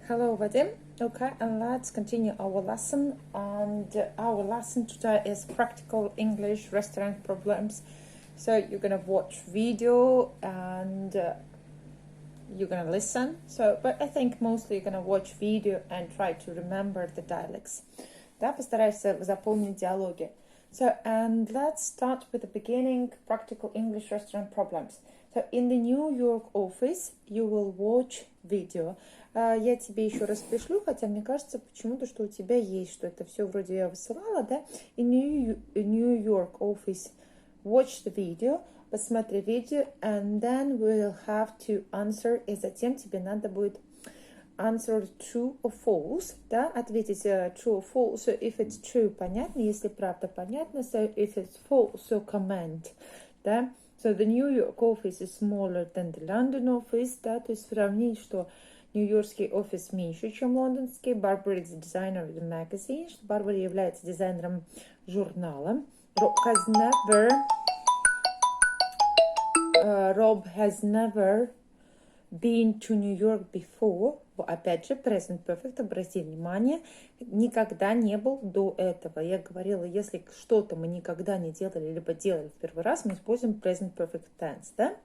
Hello, Vadim. Okay, and let's continue our lesson. And our lesson today is practical English restaurant problems. So you're gonna watch video and you're gonna listen. But I think mostly you're gonna watch video and try to remember the dialects. Да, постарайся запомнить диалоги. So, and let's start with the beginning, practical English restaurant problems. So, in the New York office, you will watch video. Я тебе еще раз пришлю, хотя мне кажется почему-то, что у тебя есть, что это все вроде я высылала, да? In New York office, watch the video, посмотри видео, and then we'll have to answer, и затем тебе надо будет answer true or false, да, ответить true or false. So if it's true, понятно, если правда, понятно. So if it's false, so comment, да. So the New York office is smaller than the London office, да, то есть сравнить, что нью-йоркский офис меньше, чем лондонский. Barbara is the designer of the magazine, что Барбара является дизайнером журнала. Rob has never been to New York before. Опять же, present perfect, обрати внимание, никогда не был до этого. Я говорила, если что-то мы никогда не делали, либо делали в первый раз, мы используем present perfect tense, да?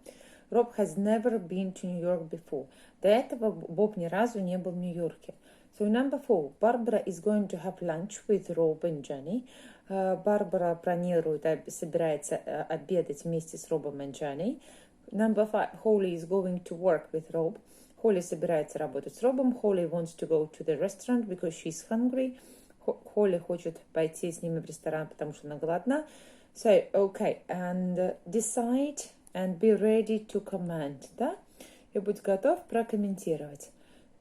Rob has never been to New York before. До этого Боб ни разу не был в Нью-Йорке. So number 4. Barbara is going to have lunch with Rob and Jenny. Барбара планирует, собирается обедать вместе с Робом и Дженни. Number 5. Holly is going to work with Rob. Холли собирается работать с Робом. Holly wants to go to the restaurant because she's hungry. Холли хочет пойти с ними в ресторан, потому что она голодна. So, okay, and decide and be ready to comment, да? И будь готов прокомментировать.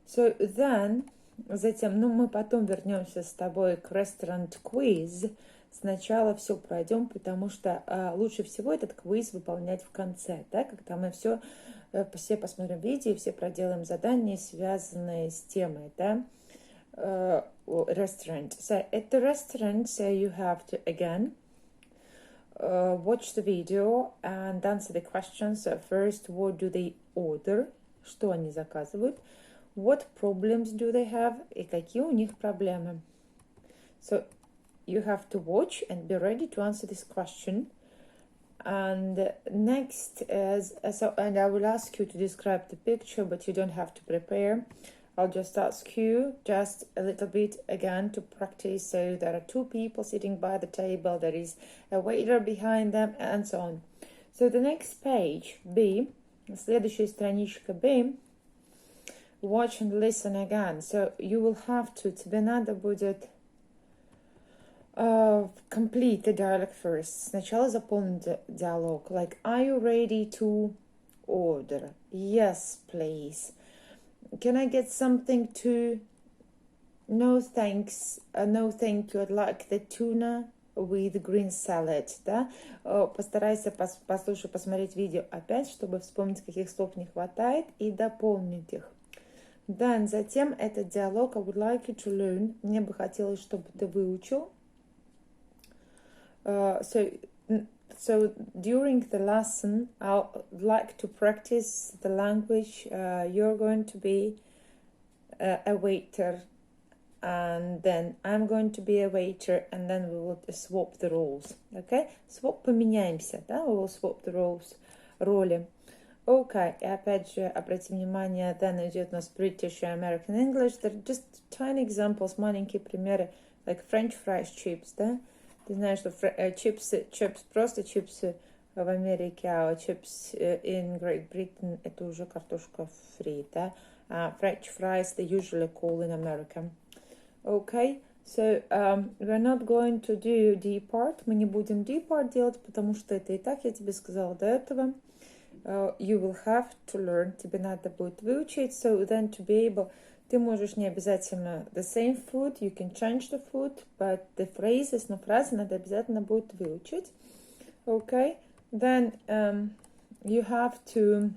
So then, затем, мы потом вернемся с тобой к restaurant quiz. Сначала все пройдем, потому что лучше всего этот квиз выполнять в конце, да, когда мы все посмотрим видео, все проделаем задания, связанные с темой, да, restaurant. So at the restaurant, so you have to again watch the video and answer the questions. So first, what do they order? Что они заказывают? What problems do they have? И какие у них проблемы? So you have to watch and be ready to answer this question. And next is, and I will ask you to describe the picture, but you don't have to prepare. I'll just ask you just a little bit again to practice. So there are two people sitting by the table, there is a waiter behind them, and so on. So the next page, B, следующая страничка B, watch and listen again. So you will have to, тебе надо будет complete the dialogue first. Сначала заполнить диалог. Like, are you ready to order? Yes, please. Can I get something to... No, thanks. No, thank you. I'd like the tuna with green salad. Да? Постарайся послушать, посмотреть видео опять, чтобы вспомнить, каких слов не хватает, и дополнить их. Then, затем этот диалог I would like you to learn. Мне бы хотелось, чтобы ты выучил. So during the lesson, I would like to practice the language. You're going to be a waiter, and then I'm going to be a waiter, and then we will swap the roles. Okay? Swap, поменяемся, да? We will swap the roles, роли. Okay, и опять же, обратите внимание, then идет у нас British и American English. They're just tiny examples, маленькие примеры, like French fries, chips, да? Ты знаешь, что чипсы, просто чипсы в Америке, а чипсы in Great Britain это уже картошка фри, да? French fries they usually call in America. Okay, so we're not going to do D part. Мы не будем D part делать, потому что это и так я тебе сказала до этого. You will have to learn. Тебе надо будет выучить. So then to be able... Ты можешь не обязательно the same food, you can change the food, but the phrases, но фразы надо обязательно будет выучить. Okay, then you have to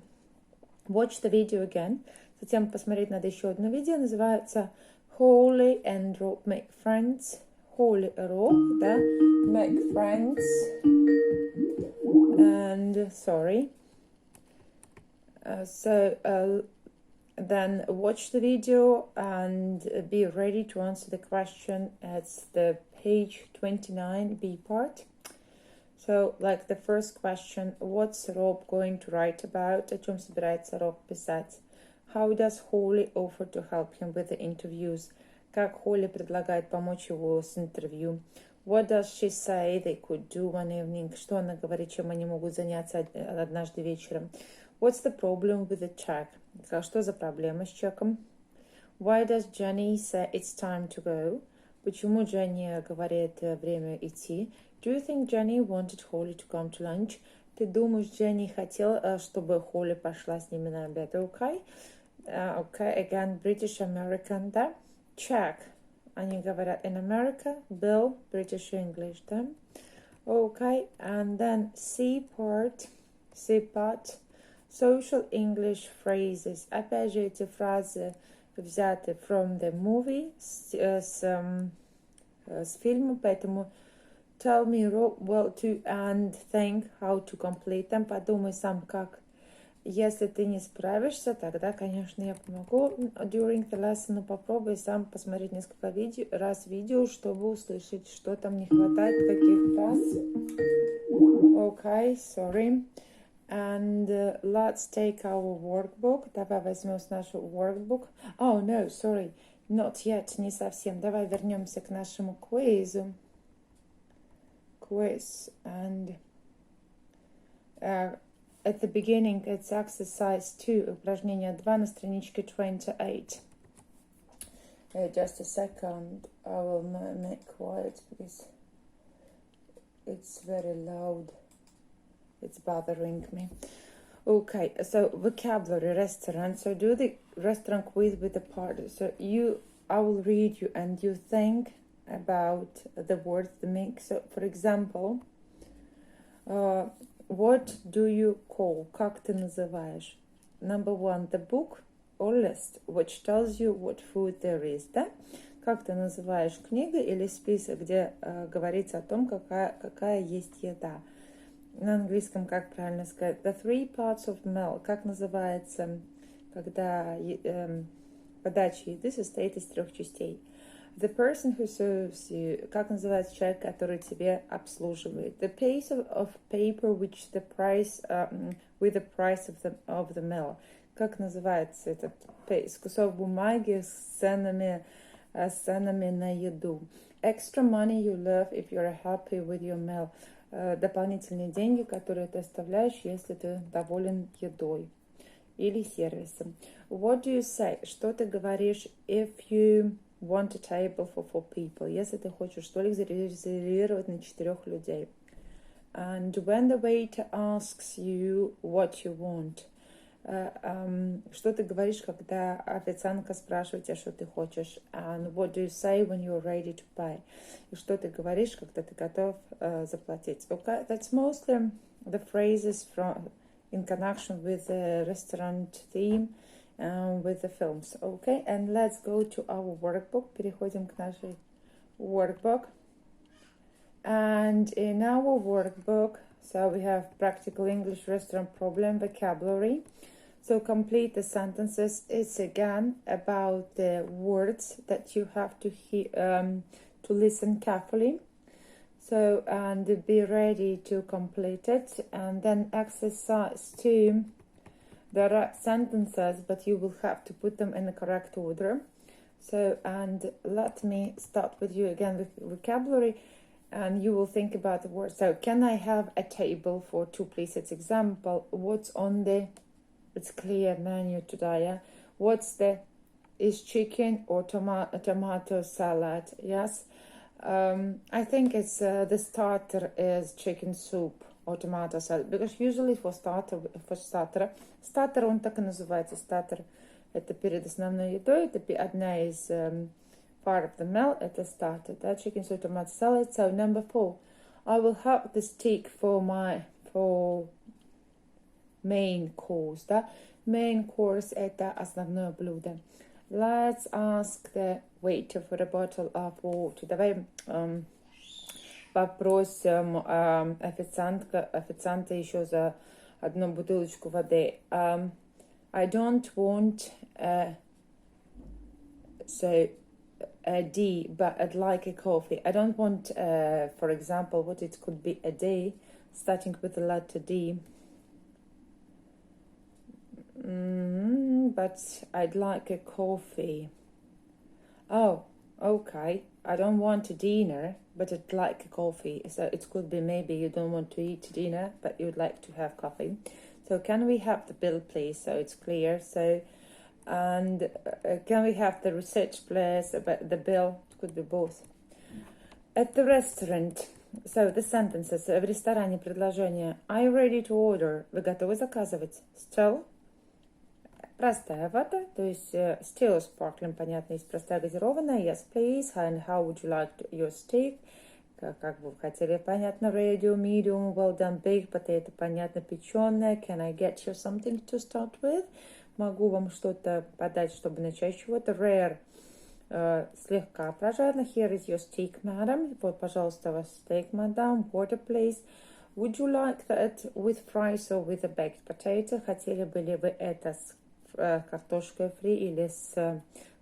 watch the video again. Затем посмотреть надо еще одно видео, называется Holly and Rob Make Friends. Holly и Rob, да, make friends. And, sorry. then watch the video and be ready to answer the question. It's the page 29, B part. So, like the first question, what's Rob going to write about? О чем собирается Роб писать? How does Holly offer to help him with the interviews? Как Холли предлагает помочь его с интервью? What does she say they could do one evening? Что она говорит, чем они могут заняться однажды вечером? What's the problem with the check? Что за проблема с чеком? Why does Jenny say it's time to go? Почему Дженни говорит время идти? Do you think Jenny wanted Holly to come to lunch? Ты думаешь, Дженни хотела, чтобы Холли пошла с ними на обед? Okay. Okay, again, British American, да? Check. Они говорят in America, bill, British English, да? Okay, and then C part, social English phrases. Опять же, эти фразы взяты from the movie, с фильма, поэтому tell me well to and think how to complete them. Подумай сам, как. Если ты не справишься, тогда, конечно, я помогу during the lesson, но попробуй сам посмотреть несколько видео, чтобы услышать, что там не хватает, каких фраз. Okay, sorry. And let's take our workbook. Давай возьмем нашу workbook. Oh, no, sorry. Not yet, не совсем. Давай вернемся к нашему квизу. Quiz. And at the beginning, it's exercise 2, упражнение 2 на страничке 28. Just a second, I will make quiet because it's very loud. It's bothering me. Okay, so vocabulary, restaurant. So do the restaurant quiz with the part. So I will read you and you think about the words, the mix. So, for example, what do you call? Как ты называешь? Number 1, the book or list, which tells you what food there is, да? Как ты называешь? Книга или список, где говорится о том, какая есть еда? На английском как правильно сказать? The 3 parts of meal. Как называется, когда подача еды состоит из 3 частей? The person who serves you. Как называется человек, который тебе обслуживает? The piece of paper which the price with the price of the meal. Как называется этот piece? Кусок бумаги с ценами на еду. Extra money you love if you're happy with your meal. Дополнительные деньги, которые ты оставляешь, если ты доволен едой или сервисом. What do you say? Что ты говоришь if you want a table for 4 people? Если ты хочешь столик зарезервировать на 4 людей. And when the waiter asks you what you want? Что ты говоришь, когда официантка спрашивает тебя, что ты хочешь? And what do you say when you're ready to pay? И что ты говоришь, когда ты готов заплатить? Okay, that's mostly the phrases in connection with the restaurant theme with the films. Okay, and let's go to our workbook. Переходим к нашей workbook. And in our workbook, so we have practical English restaurant problem vocabulary. So complete the sentences. It's again about the words that you have to to listen carefully. So, and be ready to complete it. And then exercise 2. There are sentences, but you will have to put them in the correct order. So, and let me start with you again with vocabulary. And you will think about the word. So, can I have a table for 2, please? It's example. What's on the... It's clear menu today, yeah? Is chicken or tomato salad? Yes. I think it's the starter is chicken soup or tomato salad. Because usually for starter, он так и называется. Starter это перед основной едой. Это одна из part of the meal. Это starter, да? Chicken soup, tomato salad. So number 4. I will have the steak for main course, да? Main course это основное блюдо. Let's ask the waiter for a bottle of water. Давай попросим официанта еще за одну бутылочку воды. I don't want a D, but I'd like a coffee. I don't want, for example, what it could be a day starting with the letter D. But I'd like a coffee. Oh, okay. I don't want a dinner, but I'd like a coffee. So it could be maybe you don't want to eat dinner, but you'd like to have coffee. So can we have the bill, please? So it's clear. So, and can we have the receipt, please? But the bill, it could be both. At the restaurant. So the sentences. В ресторане предложение. Are you ready to order? Вы готовы заказывать? Still. Простая вода, то есть still sparkling, понятно, есть простая газированная. Yes, please. And how would you like your steak? Как бы вы хотели, понятно. Radio, medium, well done, big, potato, понятно, печеное. Can I get you something to start with? Могу вам что-то подать, чтобы начать чего-то. Rare, слегка прожарно. Here is your steak, madam. Вот, пожалуйста, у вас стейк, мадам. Water, please. Would you like that with fries or with a baked potato? Хотели бы ли вы это с картошкой фри или с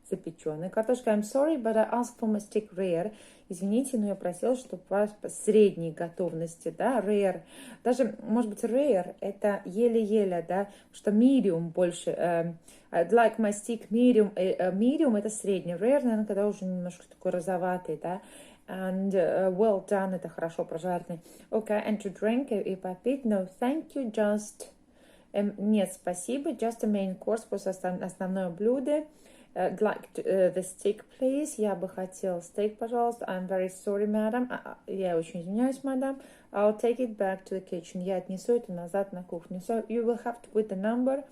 запеченной картошкой? I'm sorry, but I asked for my steak rare. Извините, но я просила, чтобы у вас средней готовности, да, rare. Даже, может быть, rare это еле-еле, да, что medium больше. I'd like my steak medium. Medium это средний. Rare, наверное, когда уже немножко такой розоватый, да. And well done, это хорошо прожаренный. Okay, and to drink, и попить, no, thank you, just... Нет, спасибо, just a main course, просто основное блюдо. I'd like the steak, please. Я бы хотела стейк, пожалуйста. I'm very sorry, madam. Я очень извиняюсь, мадам. I'll take it back to the kitchen. Я отнесу это назад на кухню. So you will have to put the number.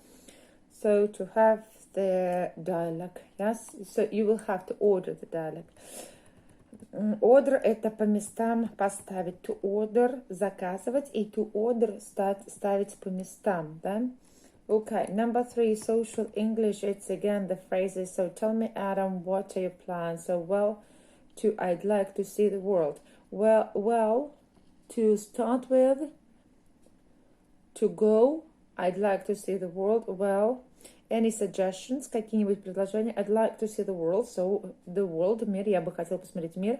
So to have the dialect, yes? So you will have to order the dialect. Order это по местам поставить. To order заказывать и to order ставить по местам, да? Okay, number 3, social English. It's again the phrases. So tell me, Adam, what are your plans? So I'd like to see the world. Well, to start with, to go, I'd like to see the world. Well, any suggestions? Какие-нибудь предложения? I'd like to see the world. So the world, мир. Я бы хотела посмотреть мир.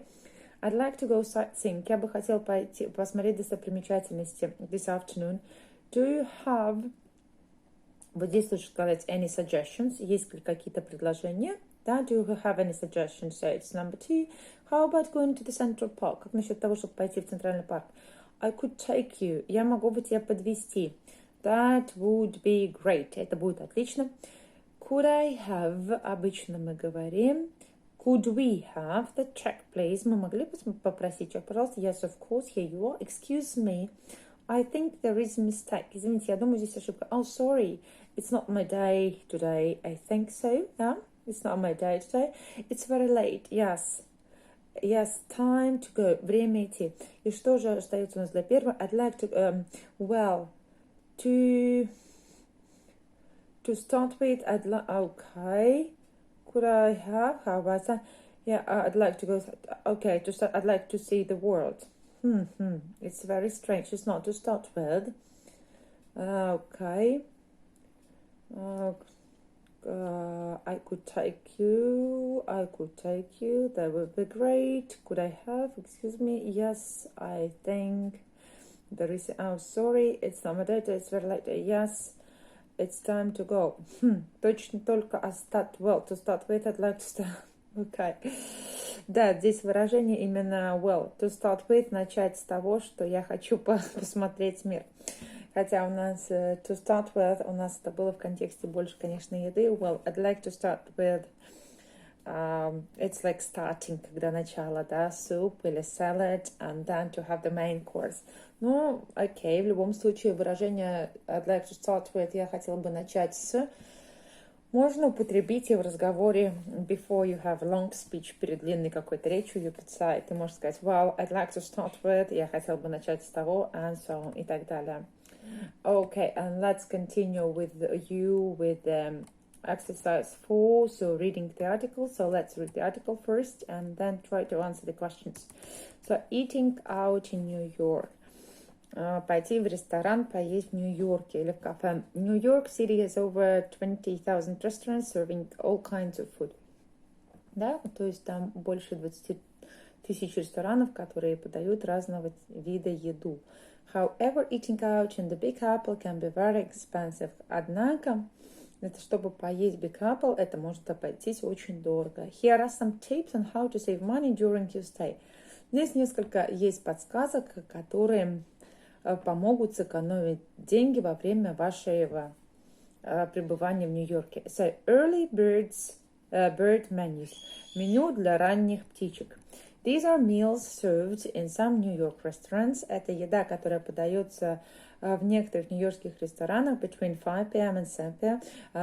I'd like to go sightseeing. Я бы хотела пойти посмотреть достопримечательности this afternoon. Do you have... Вот здесь лучше сказать any suggestions. Есть ли какие-то предложения? Да, do you have any suggestions? So it's number 2. How about going to the Central Park? Как насчет того, чтобы пойти в Центральный парк? I could take you. Я могу бы тебя подвезти. That would be great. Это будет отлично. Could I have? Обычно мы говорим. Could we have the check, please? Мы могли бы попросить чек, пожалуйста? Yes, of course. Here you are. Excuse me. I think there is a mistake. Извините, я думаю, здесь ошибка. Oh, sorry. It's not my day today. I think so. Yeah? It's not my day today. It's very late. Yes. Yes, time to go. Время идти. И что же остается у нас для первого? I'd like to... To start with, I'd like... Okay. Could I have? How about that? Yeah, I'd like to go... Okay, to start, I'd like to see the world. It's very strange. It's not to start with. Okay. I could take you. That would be great. Could I have? Excuse me. Yes, I think there is. Oh, sorry. It's not my data. It's very late. Yes, it's time to go. Точно только well, to start with, I'd like to start. Okay. Да, здесь выражение именно well, to start with, начать с того, что я хочу посмотреть мир. Хотя у нас to start with, у нас это было в контексте больше, конечно, еды. Well, I'd like to start with, it's like starting, когда начало, да, soup или salad, and then to have the main course. Ну, окей, в любом случае выражение I'd like to start with, я хотела бы начать с... Можно употребить и в разговоре before you have a long speech, перед длинной какой-то речью, you could say, ты можешь сказать, well, I'd like to start with, я хотел бы начать с того, and so on, и так далее. Okay, and let's continue with exercise 4, so reading the article. So let's read the article first, and then try to answer the questions. So, eating out in New York. пойти в ресторан, поесть в Нью-Йорке или в кафе. New York City has over 20,000 restaurants serving all kinds of food. Да, то есть там больше 20 тысяч ресторанов, которые подают разного вида еду. However, eating out in the Big Apple can be very expensive. Однако, это чтобы поесть Big Apple, это может обойтись очень дорого. Here are some tips on how to save money during your stay. Здесь несколько есть подсказок, которые помогут сэкономить деньги во время вашего пребывания в Нью-Йорке. So, early bird menus. Меню для ранних птичек. These are meals served in some New York restaurants. Это еда, которая подается в некоторых нью-йоркских ресторанах between 5 p.m. and 7 p.m.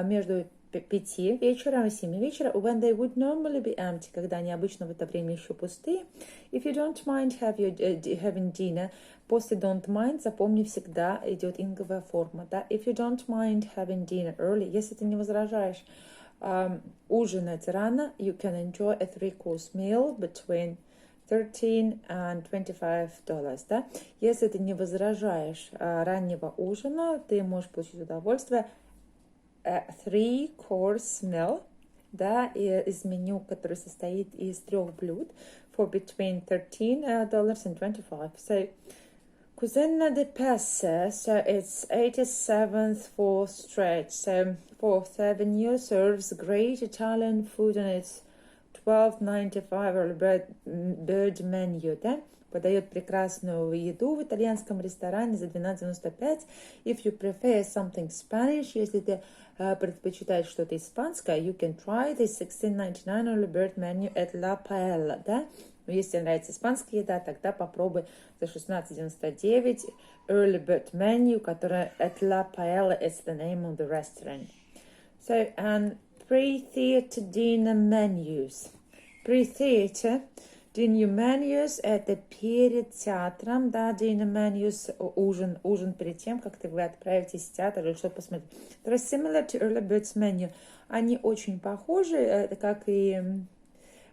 Между 5 вечера и 7 вечера, when they would normally be empty, когда они обычно в это время еще пустые. If you don't mind having dinner, после don't mind, запомни, всегда идет инговая форма. Да? If you don't mind having dinner early, если ты не возражаешь ужинать рано, you can enjoy a 3-course meal between $13 and $25, да? Если ты не возражаешь раннего ужина, ты можешь получить удовольствие 3-course meal, да, из меню, который состоит из 3 блюд, for between $13 and $25. So, Cuisine de Passe, so it's 87th 4th Street. So, 4th Avenue serves great Italian food and it's $12.95 early bird menu, да? Подает прекрасную еду в итальянском ресторане за $12.95. If you prefer something Spanish, если ты предпочитаешь что-то испанское, you can try the $16.99 early bird menu at La Paella, да? Но если тебе нравится испанская еда, тогда попробуй за $16.99 early bird menu, которая at La Paella is the name of the restaurant. So, and pre-theater dinner menus. Pre-theater dinner menus – это перед театром, да, dinner menus – ужин перед тем, как вы отправитесь в театр или что посмотреть. They're similar to early birds menu. Они очень похожи, как и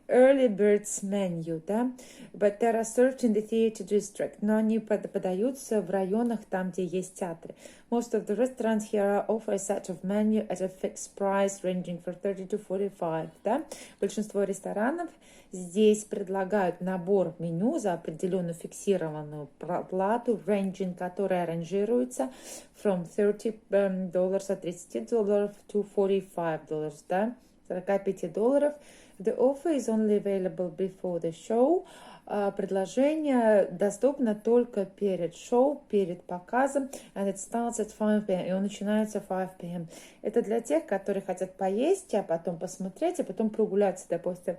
early birds menu, да, but they are served in the theater district, но они подаются в районах там, где есть театры. Most of the restaurants here offer a set of menu at a fixed price ranging from $30 to $45, да. Большинство ресторанов здесь предлагают набор меню за определенную фиксированную плату, ranging, которая ранжируется from $30 от $30 to $45, да, $45. The offer is only available before the show. Предложение доступно только перед шоу, перед показом. And it starts at 5 p.m. И он начинается в 5 p.m. Это для тех, которые хотят поесть, а потом посмотреть, а потом прогуляться, допустим.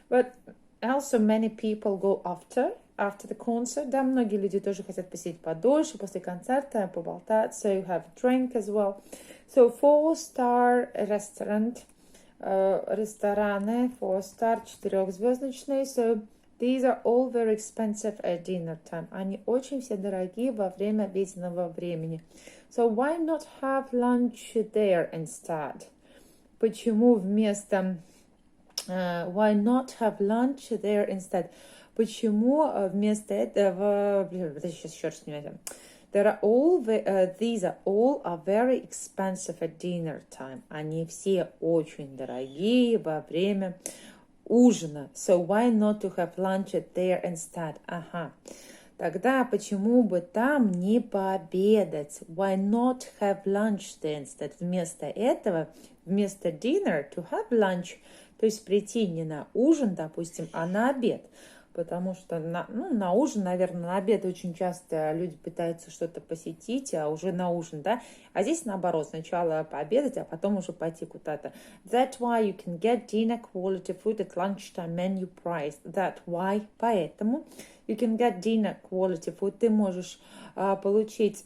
But also many people go after the concert. Да, многие люди тоже хотят посидеть подольше после концерта, поболтать. So you have a drink as well. So 4-star restaurant. Рестораны 4-star, 4-звездочные. So these are all very expensive at dinner time. Они очень все дорогие во время обеденного времени. So why not have lunch there instead? Почему вместо why not have lunch there instead? Почему вместо этого сейчас еще раз не These all are very expensive at dinner time. Они все очень дорогие во время ужина. So why not to have lunch there instead? Ага. Тогда почему бы там не пообедать? Why not have lunch there instead? Вместо этого, вместо dinner, to have lunch, то есть прийти не на ужин, допустим, а на обед. Потому что на ужин, наверное, на обед очень часто люди пытаются что-то посетить, а уже на ужин, да? А здесь наоборот, сначала пообедать, а потом уже пойти куда-то. That's why you can get dinner quality food at lunchtime menu price. That why, поэтому you can get dinner quality food. Ты можешь получить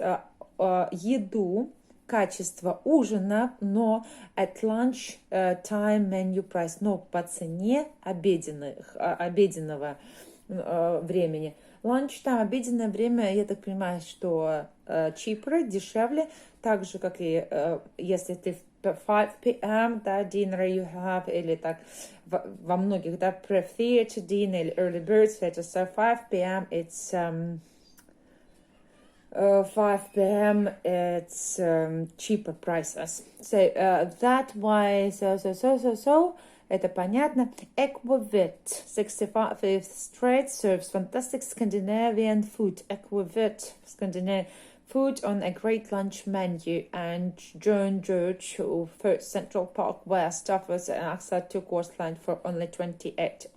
еду, качество ужина, но at lunch time menu price, но по цене обеденного времени. Lunch time, обеденное время, я так понимаю, что cheaper, дешевле, так же, как и если ты в 5 p.m., да, dinner you have, или так во многих, да, pre-theater dinner или early birds, это so 5 p.m. it's 5 p.m. it's cheaper prices. So that why so это понятно. Equivit 65th Street serves fantastic Scandinavian food. Equivit Scandinavian food on a great lunch menu, and John George of First Central Park West offers an access to course lunch for only $28.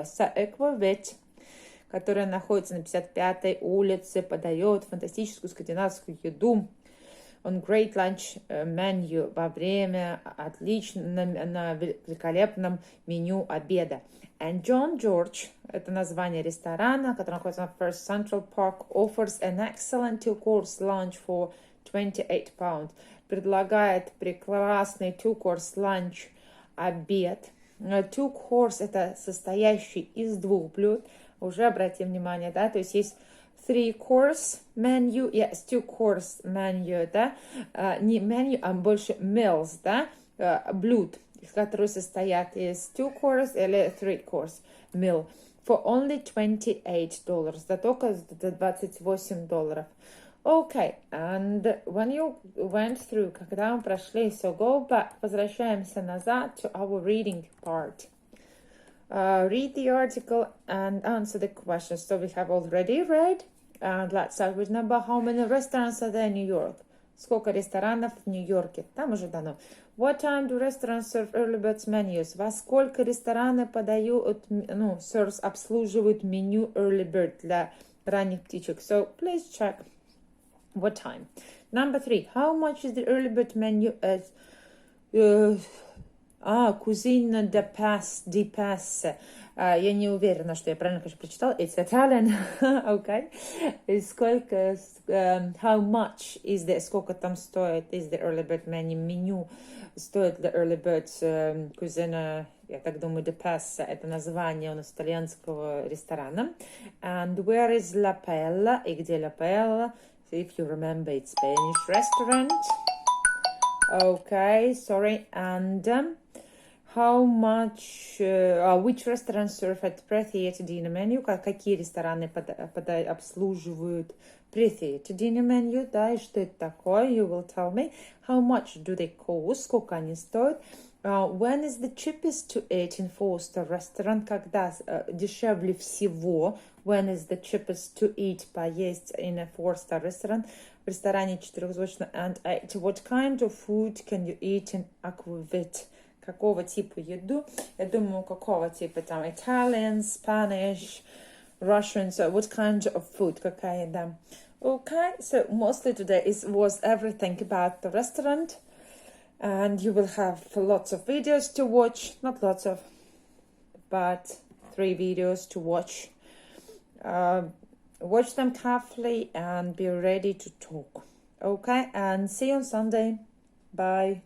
So Equivit, которая находится на 55-й улице, подает фантастическую скандинавскую еду on great lunch menu во время на великолепном меню обеда. And John George, это название ресторана, который находится на First Central Park, offers an excellent two-course lunch for £28. Предлагает прекрасный two-course lunch обед. Two-course это состоящий из 2 блюд. Уже обратим внимание, да, то есть есть 3-course menu, yes, 2-course menu, да, не меню, а больше meals, да, блюд, которые состоят из 2-course или 3-course meal, for only $28, да, только за $28. Okay, and when you went through, когда мы прошли, so go back, возвращаемся назад to our reading part. Read the article and answer the questions. So we have already read. And let's start with number. How many restaurants are there in New York? Сколько ресторанов в Нью-Йорке? Там уже дано. What time do restaurants serve early birds menus? Во сколько рестораны подают, serves, обслуживают меню early bird для ранних птичек? So please check what time. Number 3. How much is the early bird menu at Cuisine de Passe. Я не уверена, что я правильно, конечно, прочитала. It's Italian. Okay. Сколько, how much is the, сколько там стоит, is the early bird menu, меню стоит для early birds Cuisine, я так думаю, de Passe, это название у нас итальянского ресторана. And where is La Pella? И где La Pella? So if you remember, it's Spanish restaurant. Okay, sorry. And how much, which restaurants serve at pre-theater dinner menu? Какие рестораны обслуживают pre-theater dinner menu? Да, и что это такое? You will tell me. How much do they cost? Сколько они стоят? When is the cheapest to eat in Foster restaurant? Когда дешевле всего? When is the cheapest to eat, поесть in a 4-star restaurant? В ресторане 4-звездочном. And what kind of food can you eat in Aquavit? Какого типа еду? Я думаю, какого типа там Italian, Spanish, Russian. So what kind of food? Какая еда? Okay, so mostly today was everything about the restaurant. And you will have lots of videos to watch. Not lots of, but 3 videos to watch. Watch them carefully and be ready to talk. Okay, and see you on Sunday. Bye.